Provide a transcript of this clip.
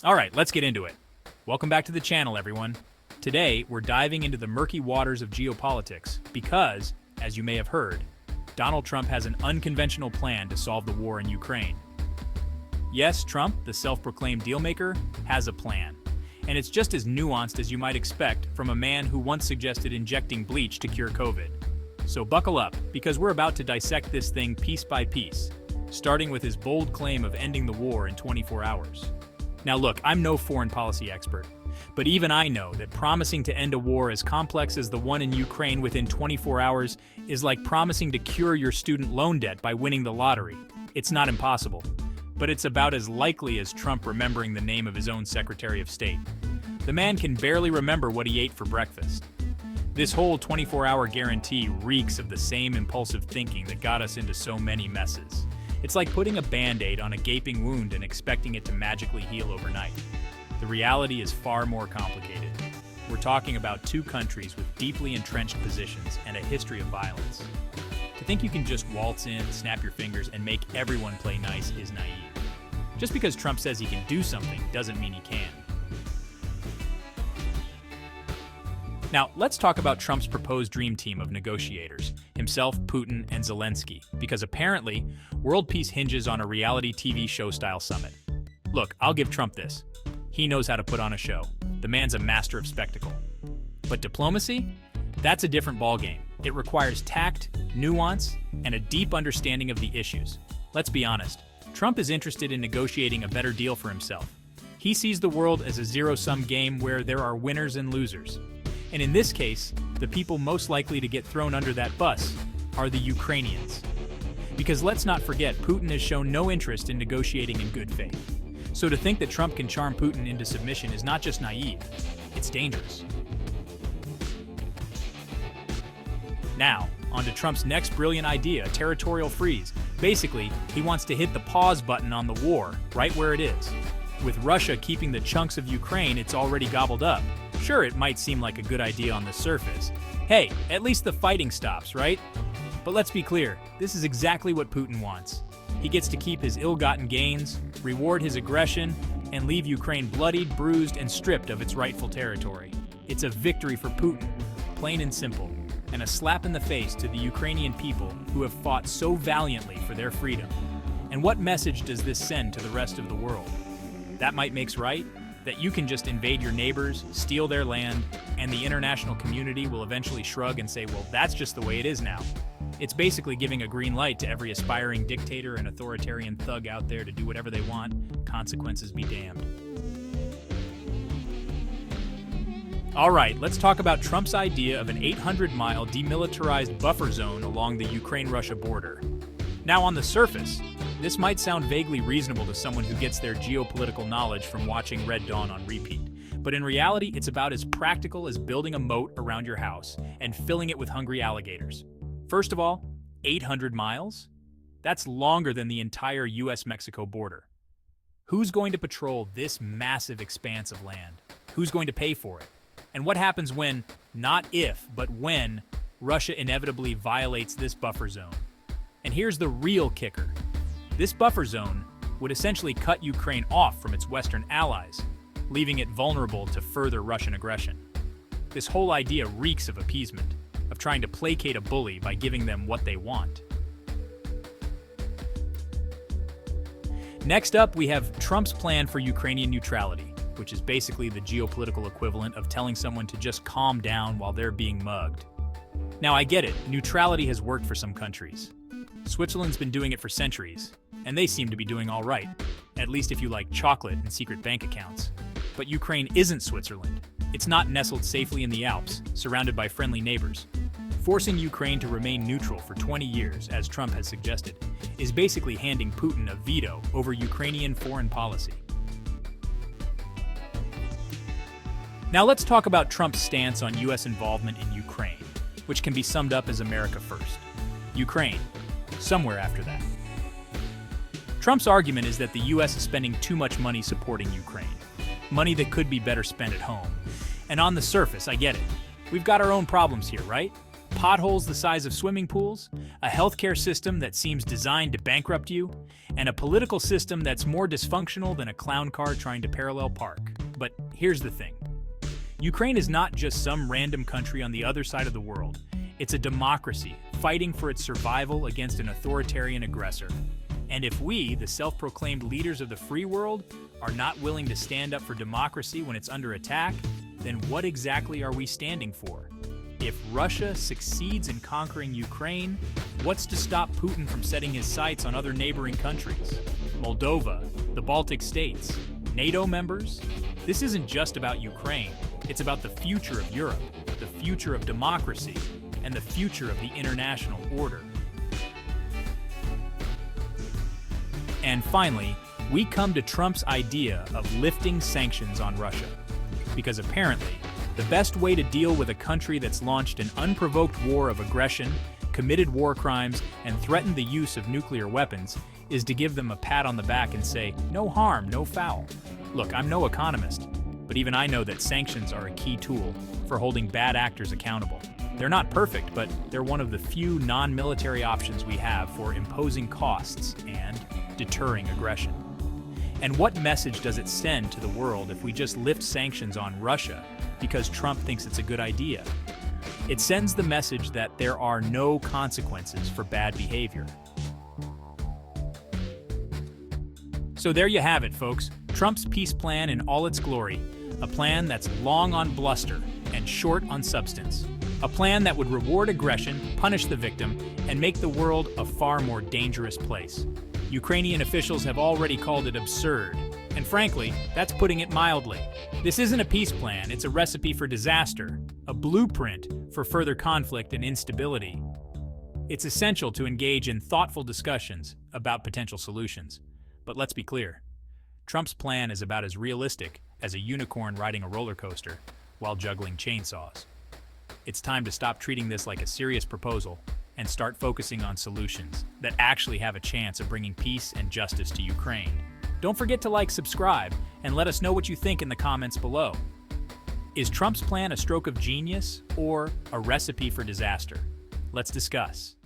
Alright, let's get into it. Welcome back to the channel, everyone. Today, we're diving into the murky waters of geopolitics because, as you may have heard, Donald Trump has an unconventional plan to solve the war in Ukraine. Yes, Trump, the self-proclaimed dealmaker, has a plan. And it's just as nuanced as you might expect from a man who once suggested injecting bleach to cure COVID. So buckle up, because we're about to dissect this thing piece by piece, starting with his bold claim of ending the war in 24 hours. Now look, I'm no foreign policy expert, but even I know that promising to end a war as complex as the one in Ukraine within 24 hours is like promising to cure your student loan debt by winning the lottery. It's not impossible, but it's about as likely as Trump remembering the name of his own Secretary of State. The man can barely remember what he ate for breakfast. This whole 24-hour guarantee reeks of the same impulsive thinking that got us into so many messes. It's like putting a Band-Aid on a gaping wound and expecting it to magically heal overnight. The reality is far more complicated. We're talking about two countries with deeply entrenched positions and a history of violence. To think you can just waltz in, snap your fingers, and make everyone play nice is naive. Just because Trump says he can do something doesn't mean he can. Now, let's talk about Trump's proposed dream team of negotiators, himself, Putin, and Zelensky, because apparently, world peace hinges on a reality TV show-style summit. Look, I'll give Trump this. He knows how to put on a show. The man's a master of spectacle. But diplomacy? That's a different ballgame. It requires tact, nuance, and a deep understanding of the issues. Let's be honest, Trump is interested in negotiating a better deal for himself. He sees the world as a zero-sum game where there are winners and losers. And in this case, the people most likely to get thrown under that bus are the Ukrainians. Because let's not forget, Putin has shown no interest in negotiating in good faith. So to think that Trump can charm Putin into submission is not just naive, it's dangerous. Now, on to Trump's next brilliant idea, territorial freeze. Basically, he wants to hit the pause button on the war, right where it is. With Russia keeping the chunks of Ukraine it's already gobbled up. Sure, it might seem like a good idea on the surface. Hey, at least the fighting stops, right? But let's be clear, this is exactly what Putin wants. He gets to keep his ill-gotten gains, reward his aggression, and leave Ukraine bloodied, bruised, and stripped of its rightful territory. It's a victory for Putin, plain and simple, and a slap in the face to the Ukrainian people who have fought so valiantly for their freedom. And what message does this send to the rest of the world? That might makes right? That you can just invade your neighbors, steal their land, and the international community will eventually shrug and say, well, that's just the way it is now. It's basically giving a green light to every aspiring dictator and authoritarian thug out there to do whatever they want, consequences be damned. All right, let's talk about Trump's idea of an 800-mile demilitarized buffer zone along the Ukraine-Russia border. Now, on the surface, this might sound vaguely reasonable to someone who gets their geopolitical knowledge from watching Red Dawn on repeat. But in reality, it's about as practical as building a moat around your house and filling it with hungry alligators. First of all, 800 miles? That's longer than the entire US-Mexico border. Who's going to patrol this massive expanse of land? Who's going to pay for it? And what happens when, not if, but when, Russia inevitably violates this buffer zone? And here's the real kicker. This buffer zone would essentially cut Ukraine off from its Western allies, leaving it vulnerable to further Russian aggression. This whole idea reeks of appeasement, of trying to placate a bully by giving them what they want. Next up, we have Trump's plan for Ukrainian neutrality, which is basically the geopolitical equivalent of telling someone to just calm down while they're being mugged. Now, I get it, neutrality has worked for some countries. Switzerland's been doing it for centuries, and they seem to be doing all right, at least if you like chocolate and secret bank accounts. But Ukraine isn't Switzerland. It's not nestled safely in the Alps, surrounded by friendly neighbors. Forcing Ukraine to remain neutral for 20 years, as Trump has suggested, is basically handing Putin a veto over Ukrainian foreign policy. Now let's talk about Trump's stance on US involvement in Ukraine, which can be summed up as America first. Ukraine, somewhere after that. Trump's argument is that the US is spending too much money supporting Ukraine. Money that could be better spent at home. And on the surface, I get it. We've got our own problems here, right? Potholes the size of swimming pools, a healthcare system that seems designed to bankrupt you, and a political system that's more dysfunctional than a clown car trying to parallel park. But here's the thing. Ukraine is not just some random country on the other side of the world. It's a democracy fighting for its survival against an authoritarian aggressor. And if we, the self-proclaimed leaders of the free world, are not willing to stand up for democracy when it's under attack, then what exactly are we standing for? If Russia succeeds in conquering Ukraine, what's to stop Putin from setting his sights on other neighboring countries? Moldova, the Baltic states, NATO members? This isn't just about Ukraine. It's about the future of Europe, the future of democracy, and the future of the international order. And finally, we come to Trump's idea of lifting sanctions on Russia. Because apparently, the best way to deal with a country that's launched an unprovoked war of aggression, committed war crimes, and threatened the use of nuclear weapons is to give them a pat on the back and say, no harm, no foul. Look, I'm no economist, but even I know that sanctions are a key tool for holding bad actors accountable. They're not perfect, but they're one of the few non-military options we have for imposing costs and deterring aggression. And what message does it send to the world if we just lift sanctions on Russia because Trump thinks it's a good idea? It sends the message that there are no consequences for bad behavior. So there you have it, folks. Trump's peace plan in all its glory. A plan that's long on bluster and short on substance. A plan that would reward aggression, punish the victim, and make the world a far more dangerous place. Ukrainian officials have already called it absurd, and frankly, that's putting it mildly. This isn't a peace plan, it's a recipe for disaster, a blueprint for further conflict and instability. It's essential to engage in thoughtful discussions about potential solutions. But let's be clear, Trump's plan is about as realistic as a unicorn riding a roller coaster while juggling chainsaws. It's time to stop treating this like a serious proposal and start focusing on solutions that actually have a chance of bringing peace and justice to Ukraine. Don't forget to like, subscribe, and let us know what you think in the comments below. Is Trump's plan a stroke of genius or a recipe for disaster? Let's discuss.